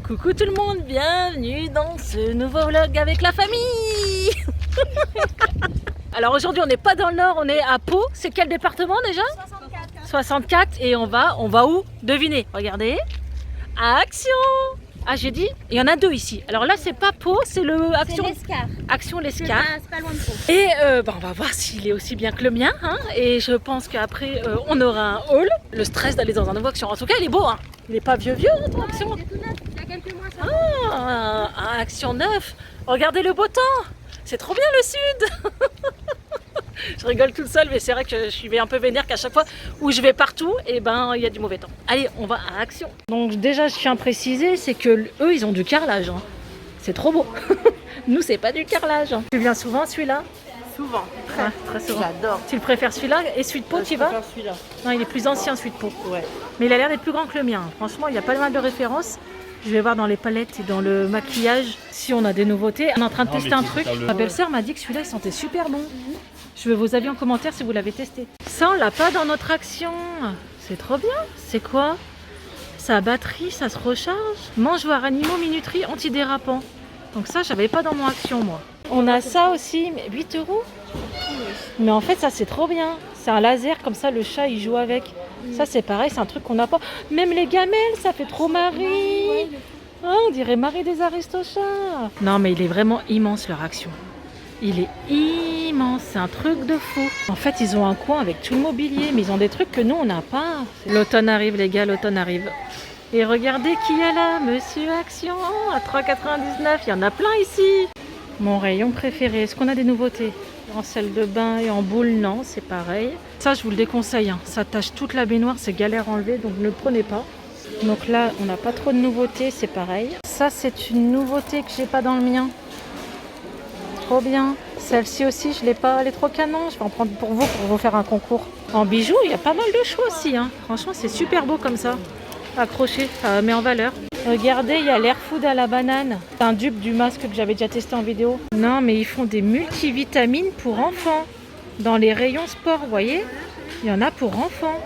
Coucou tout le monde, bienvenue dans ce nouveau vlog avec la famille. Alors aujourd'hui on n'est pas dans le nord, on est à Pau. C'est quel département déjà? 64. Et on va où? Devinez, regardez. Action. Ah j'ai dit, il y en a deux ici. Alors là c'est pas Pau, c'est le Action l'Escar. Action l'Escar. C'est pas loin de Pau. Et on va voir s'il est aussi bien que le mien. Hein. Et je pense qu'après on aura un haul. Le stress d'aller dans un nouveau Action. En tout cas il est beau. Hein. Il n'est pas vieux hein, ton Action. Il est tout neuf, il y a quelques mois. Ça Un Action neuf. Regardez le beau temps. C'est trop bien le sud. Je rigole toute seule, mais c'est vrai que je suis un peu vénère qu'à chaque fois où je vais partout, et il y a du mauvais temps. Allez, on va à Action. Donc déjà, je tiens à préciser, c'est que eux, ils ont du carrelage. Hein. C'est trop beau. Nous, c'est pas du carrelage. Hein. Tu viens souvent celui-là? Souvent, Très souvent. J'adore. Tu le préfères celui-là et celui de Pau, tu vas? Je préfère celui-là. Non, il est plus ancien celui de Pau. Ouais. Mais il a l'air d'être plus grand que le mien. Franchement, il y a pas mal de références. Je vais voir dans les palettes et dans le maquillage si on a des nouveautés. On est en train de tester un truc. Ma belle-sœur m'a dit que celui-là, il sentait super bon. Je veux vos avis en commentaire si vous l'avez testé. Ça, on l'a pas dans notre Action. C'est trop bien. C'est quoi? Sa batterie, ça se recharge. Mangeoire animaux, minuterie, antidérapant. Donc ça, j'avais pas dans mon Action, moi. On a ça aussi, mais 8 €. Mais en fait, ça, c'est trop bien. C'est un laser, comme ça, le chat, il joue avec. Ça, c'est pareil, c'est un truc qu'on n'a pas. Même les gamelles, ça fait trop Marie. Oh, on dirait Marie des Aristochats. Non, mais il est vraiment immense, leur Action. Il est immense, c'est un truc de fou. En fait, ils ont un coin avec tout le mobilier, mais ils ont des trucs que nous, on n'a pas. L'automne arrive, les gars, l'automne arrive. Et regardez qui est là, Monsieur Action, à 3,99 €. Il y en a plein ici. Mon rayon préféré, est-ce qu'on a des nouveautés? En salle de bain et en boule, non, c'est pareil. Ça, je vous le déconseille, hein. Ça tâche toute la baignoire, c'est galère à enlever, donc ne le prenez pas. Donc là, on n'a pas trop de nouveautés, c'est pareil. Ça, c'est une nouveauté que j'ai pas dans le mien. Trop bien. Celle-ci aussi, je l'ai pas, elle est trop canon. Je vais en prendre pour vous faire un concours. En bijoux, il y a pas mal de choix aussi. Hein. Franchement, c'est super beau comme ça. Accroché, ça met en valeur. Regardez, il y a l'Air Food à la banane. C'est un dupe du masque que j'avais déjà testé en vidéo. Non, mais ils font des multivitamines pour enfants. Dans les rayons sport, vous voyez? Il y en a pour enfants.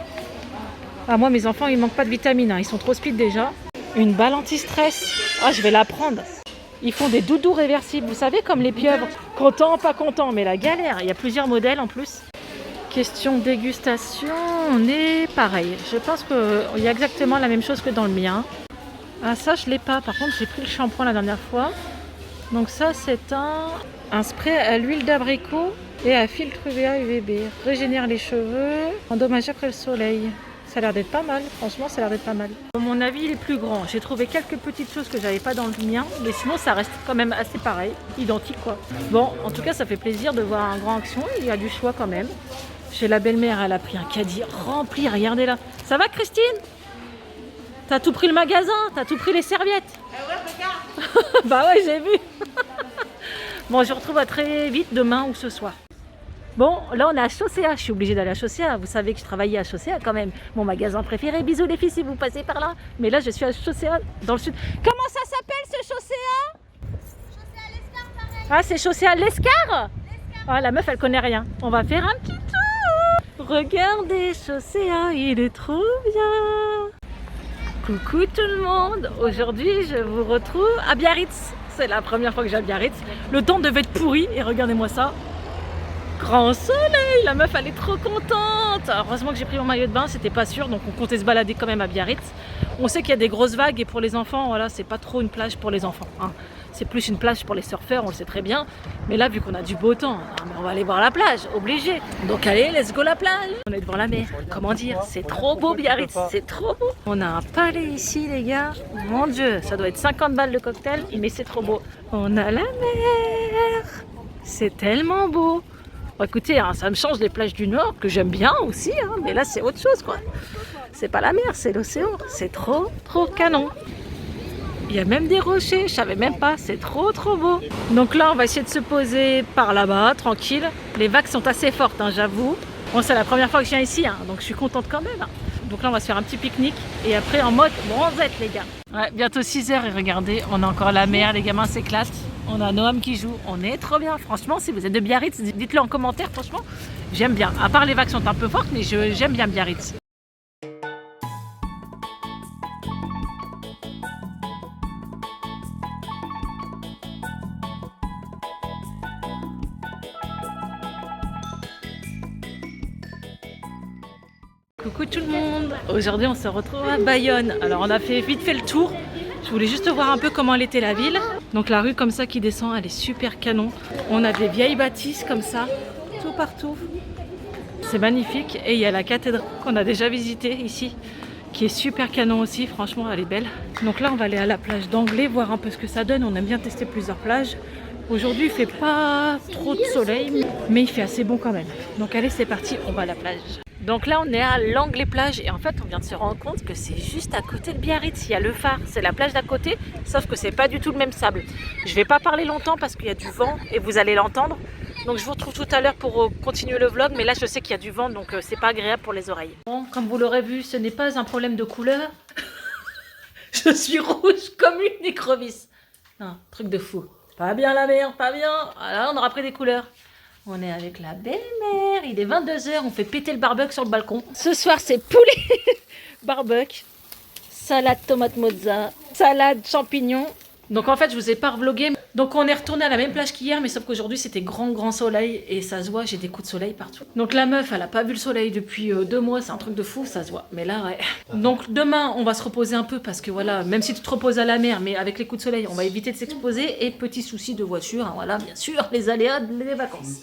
Ah, moi, mes enfants, ils manquent pas de vitamines. Hein. Ils sont trop speed déjà. Une balle anti-stress. Ah, je vais la prendre. Ils font des doudous réversibles, vous savez, comme les pieuvres. Content, pas content, mais la galère. Il y a plusieurs modèles en plus. Question dégustation, on est pareil. Je pense qu'il y a exactement la même chose que dans le mien. Ah, ça, je l'ai pas. Par contre, j'ai pris le shampoing la dernière fois. Donc ça, c'est un spray à l'huile d'abricot et à filtre UVA UVB. Régénère les cheveux, endommage après le soleil. Ça a l'air d'être pas mal, franchement ça a l'air d'être pas mal. À mon avis il est plus grand, j'ai trouvé quelques petites choses que j'avais pas dans le mien, mais sinon ça reste quand même assez pareil, identique quoi. Bon, en tout cas ça fait plaisir de voir un grand Action, il y a du choix quand même. Chez la belle-mère, elle a pris un caddie rempli, regardez là. Ça va Christine? T'as tout pris le magasin, t'as tout pris les serviettes. Ouais, regarde. Bah ouais j'ai vu. Bon je vous retrouve à très vite demain ou ce soir. Bon, là on est à Chaussea, je suis obligée d'aller à Chaussea, vous savez que je travaillais à Chaussea quand même, mon magasin préféré, bisous les filles si vous passez par là, mais là je suis à Chaussea dans le sud. Comment ça s'appelle ce Chaussea? Chaussée à l'Escar, pareil. Ah c'est Chaussea l'Escar? Ah la meuf elle connaît rien, on va faire un petit tour. Regardez Chaussea, il est trop bien. Coucou tout le monde, aujourd'hui je vous retrouve à Biarritz, c'est la première fois que j'ai à Biarritz, le temps devait être pourri et regardez-moi ça. Grand soleil, la meuf elle est trop contente. Heureusement que j'ai pris mon maillot de bain, c'était pas sûr, donc on comptait se balader quand même à Biarritz. On sait qu'il y a des grosses vagues et pour les enfants, voilà, c'est pas trop une plage pour les enfants. Hein. C'est plus une plage pour les surfeurs, on le sait très bien. Mais là, vu qu'on a du beau temps, hein, on va aller voir la plage, obligé. Donc allez, let's go la plage. On est devant la mer, comment dire, c'est trop beau Biarritz, c'est trop beau. On a un palais ici les gars, mon dieu, ça doit être 50 balles le cocktail, mais c'est trop beau. On a la mer, c'est tellement beau. Bon, écoutez, hein, ça me change des plages du Nord, que j'aime bien aussi, hein, mais là c'est autre chose quoi. C'est pas la mer, c'est l'océan, c'est trop canon. Il y a même des rochers, je savais même pas, c'est trop beau. Donc là on va essayer de se poser par là-bas, tranquille. Les vagues sont assez fortes, hein, j'avoue. Bon, c'est la première fois que je viens ici, hein, donc je suis contente quand même. Hein. Donc là on va se faire un petit pique-nique et après en mode bronzette les gars. Ouais, bientôt 6 h et regardez, on a encore la mer, les gamins s'éclatent. On a Noam qui joue, on est trop bien. Franchement, si vous êtes de Biarritz, dites-le en commentaire, franchement, j'aime bien. À part les vagues sont un peu fortes, mais j'aime bien Biarritz. Coucou tout le monde. Aujourd'hui on se retrouve à Bayonne. Alors on a vite fait le tour. Je voulais juste voir un peu comment elle était la ville. Donc la rue comme ça qui descend, elle est super canon. On a des vieilles bâtisses comme ça, tout partout. C'est magnifique. Et il y a la cathédrale qu'on a déjà visitée ici, qui est super canon aussi. Franchement, elle est belle. Donc là, on va aller à la plage d'Anglais, voir un peu ce que ça donne. On aime bien tester plusieurs plages. Aujourd'hui, il fait pas trop de soleil, mais il fait assez bon quand même. Donc allez, c'est parti, on va à la plage. Donc là, on est à l'Anglais plage et en fait, on vient de se rendre compte que c'est juste à côté de Biarritz. Il y a le phare, c'est la plage d'à côté, sauf que c'est pas du tout le même sable. Je vais pas parler longtemps parce qu'il y a du vent et vous allez l'entendre. Donc je vous retrouve tout à l'heure pour continuer le vlog, mais là je sais qu'il y a du vent, donc c'est pas agréable pour les oreilles. Bon, comme vous l'aurez vu, ce n'est pas un problème de couleur. Je suis rouge comme une écrevisse. Non, truc de fou. Pas bien la mer, pas bien. Voilà, on aura pris des couleurs. On est avec la belle-mère. Il est 22 h, on fait péter le barbecue sur le balcon. Ce soir, c'est poulet barbecue, salade tomate mozza, salade champignons. Donc en fait, je vous ai pas revlogué. Donc on est retourné à la même plage qu'hier, mais sauf qu'aujourd'hui c'était grand soleil et ça se voit, j'ai des coups de soleil partout. Donc la meuf, elle a pas vu le soleil depuis 2 mois, c'est un truc de fou, ça se voit. Mais là, ouais. Donc demain, on va se reposer un peu parce que voilà, même si tu te reposes à la mer, mais avec les coups de soleil, on va éviter de s'exposer. Et petit souci de voiture, hein, voilà, bien sûr, les aléas des vacances.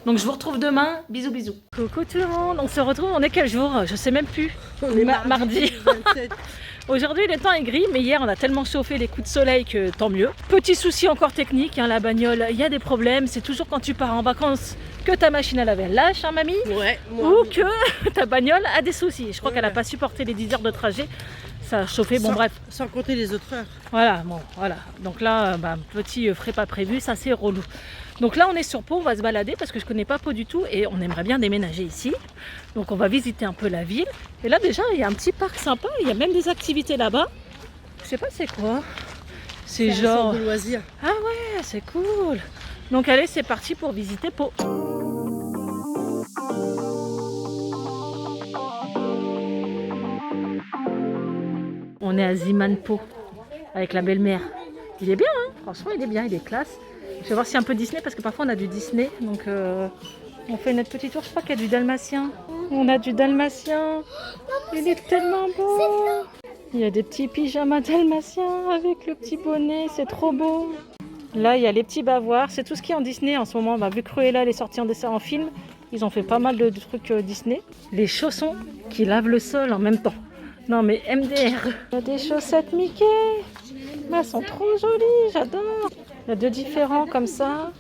Donc je vous retrouve demain, bisous bisous. Coucou tout le monde, on se retrouve, on est quel jour? Je sais même plus. On est mardi. 27. Aujourd'hui, le temps est gris, mais hier, on a tellement chauffé les coups de soleil que tant mieux. Petit souci encore technique, hein, la bagnole, il y a des problèmes. C'est toujours quand tu pars en vacances que ta machine à laver elle lâche, hein, mamie? Ouais, Ou que ta bagnole a des soucis. Je crois qu'elle n'a pas supporté les 10 heures de trajet. Ça a chauffé, bon bref. Sans compter les autres heures. Voilà, bon, voilà. Donc là, petit frais pas prévu, ça c'est relou. Donc là, on est sur Pau, on va se balader parce que je connais pas Pau du tout et on aimerait bien déménager ici. Donc on va visiter un peu la ville. Et là déjà, il y a un petit parc sympa, il y a même des activités là-bas. Je sais pas c'est quoi. C'est genre... de loisirs. Ah ouais, c'est cool. Donc allez, c'est parti pour visiter Pau. On est à Ziman Pau avec la belle-mère. Il est bien, hein, franchement, il est bien, il est classe. Je vais voir s'il y a un peu Disney parce que parfois on a du Disney. Donc on fait notre petit tour. Je crois qu'il y a du dalmatien. On a du dalmatien. Il est tellement beau. Il y a des petits pyjamas dalmatiens avec le petit bonnet. C'est trop beau. Là, il y a les petits bavoirs. C'est tout ce qui est en Disney en ce moment. Vu que Cruella elle est sortie en dessin en film, ils ont fait pas mal de trucs Disney. Les chaussons qui lavent le sol en même temps. Non mais MDR. Il y a des chaussettes Mickey. Elles sont trop jolies, j'adore. Il y a 2 différents comme ça.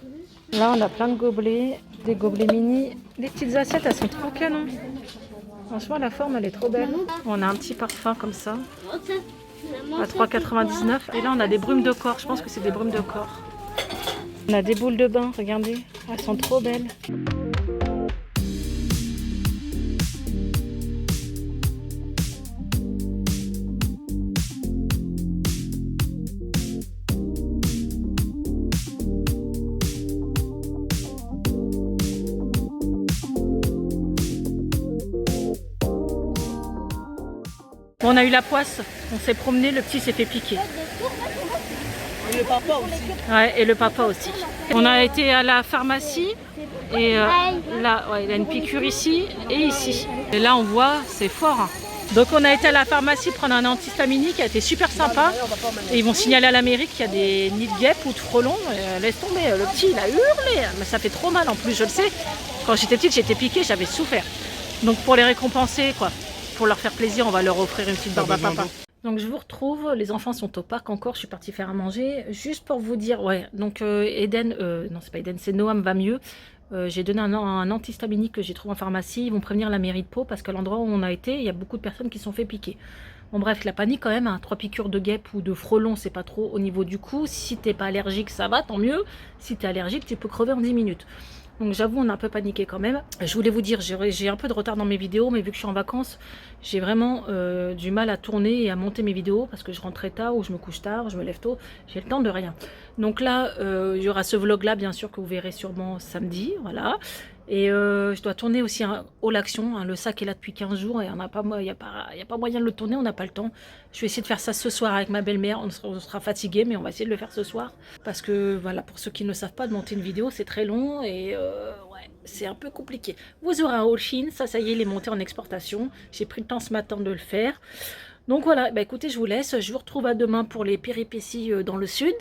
Là, on a plein de gobelets, des gobelets mini. Les petites assiettes, elles sont trop canon. Franchement, la forme, elle est trop belle. On a un petit parfum comme ça, à 3,99 €. Et là, on a des brumes de corps. Je pense que c'est des brumes de corps. On a des boules de bain, regardez. Elles sont trop belles. On a eu la poisse, on s'est promené, le petit s'est fait piquer. Et le papa aussi. Ouais, et le papa aussi. On a été à la pharmacie et là, ouais, il y a une piqûre ici et ici. Et là, on voit, c'est fort. Hein. Donc, on a été à la pharmacie prendre un antihistaminique qui a été super sympa. Et ils vont signaler à la mairie qu'il y a des nids de guêpes ou de frelons. Et laisse tomber, le petit, il a hurlé. Mais ça fait trop mal en plus, je le sais. Quand j'étais petite, j'étais piquée, j'avais souffert. Donc, pour les récompenser, quoi. Pour leur faire plaisir, on va leur offrir une petite barbe à papa. Donc je vous retrouve, les enfants sont au parc encore, je suis partie faire à manger. Juste pour vous dire, ouais, donc Eden, non c'est pas Eden, c'est Noam va mieux. J'ai donné un antihistaminique que j'ai trouvé en pharmacie, ils vont prévenir la mairie de Pau parce qu'à l'endroit où on a été, il y a beaucoup de personnes qui se sont fait piquer. Bon bref, la panique quand même, hein, 3 piqûres de guêpe ou de frelons, c'est pas trop au niveau du cou. Si t'es pas allergique, ça va, tant mieux. Si t'es allergique, tu peux crever en 10 minutes. Donc j'avoue, on a un peu paniqué quand même. Je voulais vous dire, j'ai un peu de retard dans mes vidéos, mais vu que je suis en vacances, j'ai vraiment du mal à tourner et à monter mes vidéos parce que je rentre très tard ou je me couche tard, je me lève tôt, j'ai le temps de rien. Donc là, il y aura ce vlog là, bien sûr, que vous verrez sûrement samedi, voilà. Et je dois tourner aussi un All Action, hein, le sac est là depuis 15 jours et il n'y a pas moyen de le tourner, on n'a pas le temps. Je vais essayer de faire ça ce soir avec ma belle-mère, on sera fatigué mais on va essayer de le faire ce soir. Parce que voilà, pour ceux qui ne le savent pas, de monter une vidéo c'est très long et ouais, c'est un peu compliqué. Vous aurez un haul Chine, ça y est, il est monté en exportation. J'ai pris le temps ce matin de le faire. Donc voilà, bah écoutez, je vous laisse. Je vous retrouve à demain pour les péripéties dans le sud.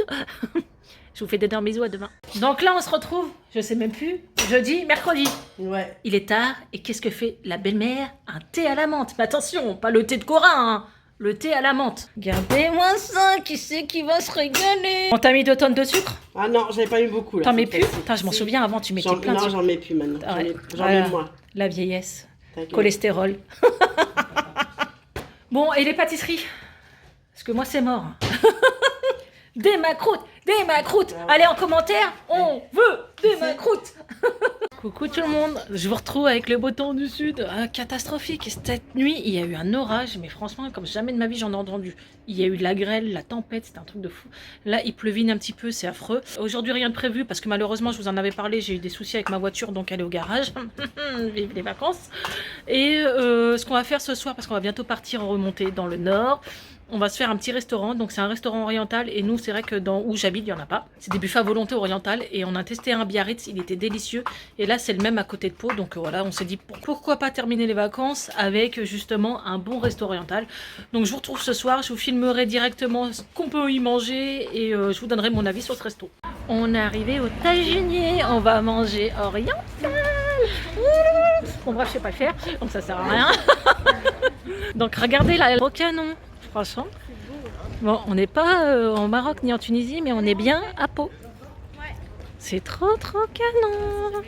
Je vous fais d'énormes bisous à demain. Donc là, on se retrouve, je sais même plus, jeudi, mercredi. Ouais. Il est tard, et qu'est-ce que fait la belle-mère? Un thé à la menthe. Mais attention, pas le thé de Cora, hein. Le thé à la menthe. Regardez-moi ça, qui c'est qui va se régaler? On t'a mis 2 tonnes de sucre? Ah non, j'avais pas mis beaucoup là. T'en mets plus? Putain, je m'en souviens avant, tu mettais plein de Non, sucre. j'en mets plus maintenant. Ah ouais. J'en mets moins. La vieillesse. T'inquiète. Cholestérol. Bon, et les pâtisseries? Parce que moi, c'est mort. Des macroutes, des macroutes. Allez, en commentaire, on veut des macroutes. Coucou tout le monde, je vous retrouve avec le beau temps du sud. Catastrophique. Cette nuit, il y a eu un orage, mais franchement, comme jamais de ma vie, j'en ai entendu. Il y a eu de la grêle, la tempête, c'était un truc de fou. Là, il pleuvine un petit peu, c'est affreux. Aujourd'hui, rien de prévu, parce que malheureusement, je vous en avais parlé, j'ai eu des soucis avec ma voiture, donc elle est au garage. Vive les vacances. Et ce qu'on va faire ce soir, parce qu'on va bientôt partir en remontée dans le nord, on va se faire un petit restaurant, donc c'est un restaurant oriental et nous c'est vrai que dans où j'habite il n'y en a pas. C'est des buffets à volonté oriental et on a testé un Biarritz, il était délicieux et là c'est le même à côté de Pau, donc voilà on s'est dit pourquoi pas terminer les vacances avec justement un bon resto oriental. Donc je vous retrouve ce soir, je vous filmerai directement ce qu'on peut y manger et je vous donnerai mon avis sur ce resto. On est arrivé au Taginier, on va manger oriental. Bon bref je sais pas le faire, donc ça sert à rien. Donc regardez là, au canon. Franchement, bon, on n'est pas en Maroc ni en Tunisie, mais on est bien à Pau. C'est trop canon.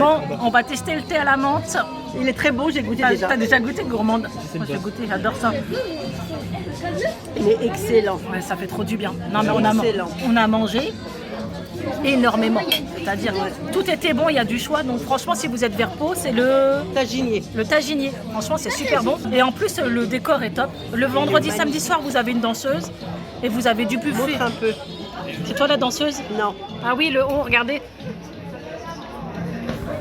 Bon, on va tester le thé à la menthe. Il est très bon, j'ai goûté déjà. T'as déjà goûté, gourmande? Moi j'ai goûté, j'adore ça. Il est excellent. Ouais, ça fait trop du bien. Non mais Excellent. on a mangé énormément. C'est-à-dire tout était bon, il y a du choix. Donc franchement, si vous êtes vers Pau, c'est le Taginier. Taginier. Franchement, c'est super bon. Et en plus, le décor est top. Le vendredi, samedi soir, vous avez une danseuse et vous avez du buffet. Montre un peu. C'est toi la danseuse? Non. Ah oui, le haut, regardez.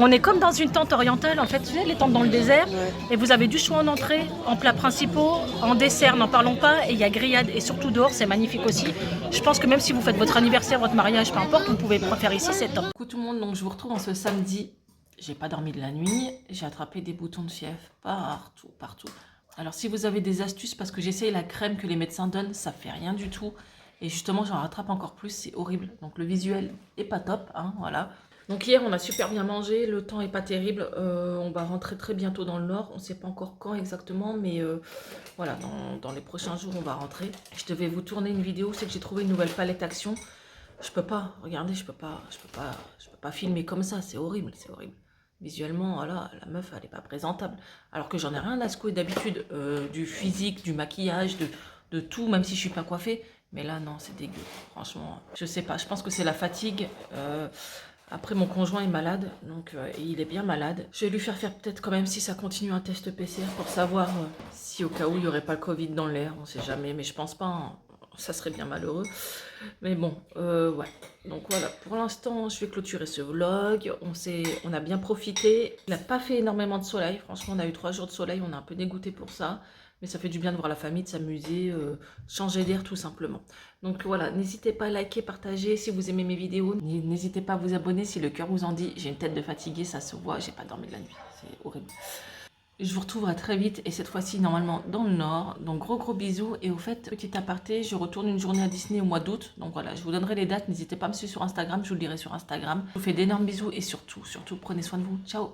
On est comme dans une tente orientale, en fait, tu sais, les tentes dans le désert. Ouais. Et vous avez du choix en entrée, en plats principaux, en dessert, n'en parlons pas. Et il y a grillade, et surtout dehors, c'est magnifique aussi. Je pense que même si vous faites votre anniversaire, votre mariage, peu importe, vous pouvez faire ici, c'est top. Coucou tout le monde, donc je vous retrouve en ce samedi. J'ai pas dormi de la nuit, j'ai attrapé des boutons de fièvre partout. Alors si vous avez des astuces, parce que j'essaye la crème que les médecins donnent, ça fait rien du tout. Et justement, j'en rattrape encore plus, c'est horrible. Donc le visuel est pas top, hein, voilà. Donc hier, on a super bien mangé, le temps est pas terrible, on va rentrer très bientôt dans le nord, on sait pas encore quand exactement, mais voilà, dans les prochains jours, on va rentrer. Je devais vous tourner une vidéo, c'est que j'ai trouvé une nouvelle palette Action. Je peux pas, regardez, je peux pas filmer comme ça, c'est horrible, c'est horrible. Visuellement, voilà, la meuf, elle est pas présentable. Alors que j'en ai rien à secouer d'habitude, du physique, du maquillage, de tout, même si je suis pas coiffée. Mais là, non, c'est dégueu, franchement, je sais pas, je pense que c'est la fatigue. Après, mon conjoint est malade, donc il est bien malade. Je vais lui faire peut-être quand même, si ça continue, un test PCR pour savoir si au cas où il n'y aurait pas le Covid dans l'air. On ne sait jamais, mais je pense pas. Hein. ça serait bien malheureux. Mais bon, ouais. Donc voilà, pour l'instant, je vais clôturer ce vlog. On a bien profité. Il n'a pas fait énormément de soleil. Franchement, on a eu 3 jours de soleil. On est un peu dégoûté pour ça. Mais ça fait du bien de voir la famille, de s'amuser, changer d'air tout simplement. Donc voilà, n'hésitez pas à liker, partager si vous aimez mes vidéos. N'hésitez pas à vous abonner si le cœur vous en dit. J'ai une tête de fatiguée, ça se voit. J'ai pas dormi de la nuit. C'est horrible. Je vous retrouverai très vite et cette fois-ci normalement dans le nord. Donc gros bisous et au fait, petit aparté, je retourne une journée à Disney au mois d'août. Donc voilà, je vous donnerai les dates. N'hésitez pas à me suivre sur Instagram, je vous le dirai sur Instagram. Je vous fais d'énormes bisous et surtout, prenez soin de vous. Ciao!